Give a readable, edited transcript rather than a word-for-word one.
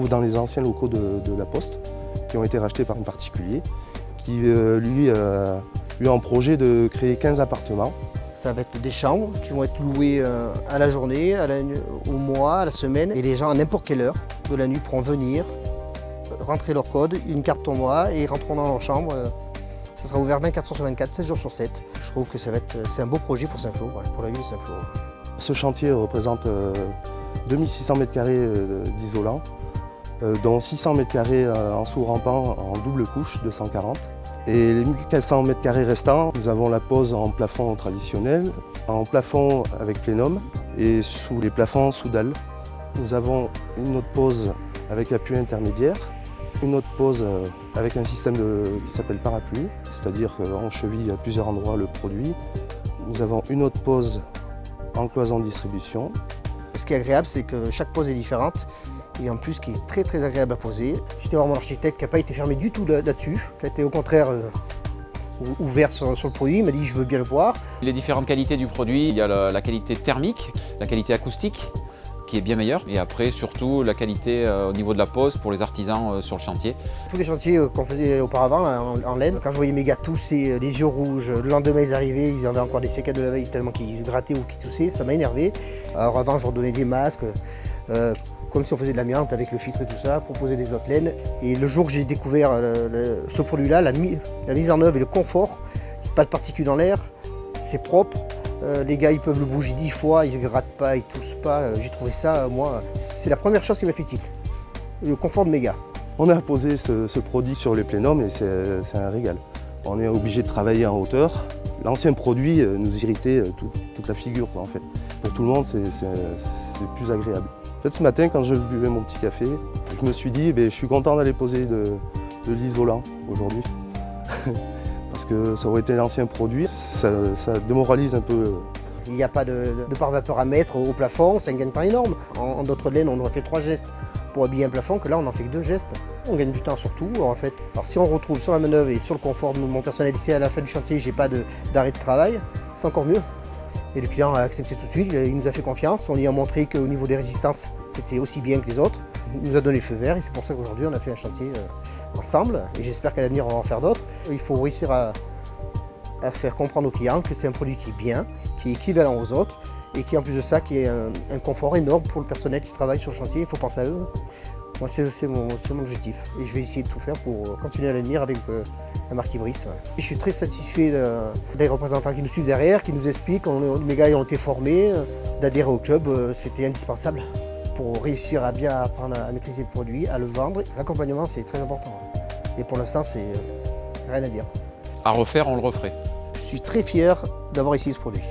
trouve dans les anciens locaux de la Poste, qui ont été rachetés par un particulier, qui lui a eu un projet de créer 15 appartements. Ça va être des chambres qui vont être louées à la journée, au mois, à la semaine. Et les gens, à n'importe quelle heure de la nuit, pourront venir, rentrer leur code, une carte pour moi, et ils rentreront dans leur chambre. Ça sera ouvert 24 heures sur 24, 7 jours sur 7. Je trouve que c'est un beau projet pour Saint-Flour, pour la ville de Saint-Flour. Ce chantier représente 2600 m² d'isolant, dont 600 m² en sous-rampant en double couche de 140. Et les 1400 m² restants, nous avons la pose en plafond traditionnel, en plafond avec plénum et sous les plafonds sous dalle. Nous avons une autre pose avec appui intermédiaire, une autre pose avec un système qui s'appelle parapluie, c'est-à-dire qu'on cheville à plusieurs endroits le produit. Nous avons une autre pose en cloison de distribution. Ce qui est agréable, c'est que chaque pose est différente. Et en plus, qui est très très agréable à poser. J'étais voir mon architecte qui n'a pas été fermé du tout là-dessus, qui a été au contraire ouvert sur le produit. Il m'a dit je veux bien le voir. Les différentes qualités du produit, il y a la qualité thermique, la qualité acoustique qui est bien meilleure, et après surtout la qualité au niveau de la pose pour les artisans sur le chantier. Tous les chantiers qu'on faisait auparavant en laine, quand je voyais mes gars tousser, les yeux rouges, le lendemain ils arrivaient, ils avaient encore des séquelles de la veille tellement qu'ils grattaient ou qu'ils toussaient, ça m'a énervé. Alors avant je leur donnais des masques, comme si on faisait de l'amiante avec le filtre et tout ça, proposer des autres laines. Et le jour que j'ai découvert ce produit-là, la mise en œuvre et le confort, pas de particules dans l'air, c'est propre. Les gars ils peuvent le bouger 10 fois, ils ne grattent pas, ils toussent pas. J'ai trouvé ça, moi, c'est la première chose qui m'a fait tilt. Le confort de mes gars. On a posé ce produit sur les plénums et c'est un régal. On est obligé de travailler en hauteur. L'ancien produit nous irritait toute la figure en fait. Pour tout le monde, c'est plus agréable. En fait, ce matin, quand je buvais mon petit café, je me suis dit, je suis content d'aller poser de l'isolant aujourd'hui. Parce que ça aurait été l'ancien produit, ça démoralise un peu. Il n'y a pas de pare-vapeur à mettre au plafond, c'est un gain de temps énorme. En d'autres laines, on aurait fait 3 gestes pour habiller un plafond, que là, on n'en fait que 2 gestes. On gagne du temps surtout, en fait. Alors si on retrouve sur la manœuvre et sur le confort de mon personnel ici à la fin du chantier, j'ai pas d'arrêt de travail, c'est encore mieux. Et le client a accepté tout de suite, il nous a fait confiance, on lui a montré qu'au niveau des résistances, c'était aussi bien que les autres. Il nous a donné le feu vert et c'est pour ça qu'aujourd'hui on a fait un chantier ensemble et j'espère qu'à l'avenir on va en faire d'autres. Il faut réussir à faire comprendre aux clients que c'est un produit qui est bien, qui est équivalent aux autres et qui en plus de ça qui est un confort énorme pour le personnel qui travaille sur le chantier, il faut penser à eux. Moi c'est mon objectif et je vais essayer de tout faire pour continuer à l'avenir avec la marque Ibris. Je suis très satisfait des représentants qui nous suivent derrière, qui nous expliquent, mes gars ont été formés, d'adhérer au club, c'était indispensable pour réussir à bien apprendre à maîtriser le produit, à le vendre. L'accompagnement c'est très important et pour l'instant c'est rien à dire. À refaire, on le referait. Je suis très fier d'avoir essayé ce produit.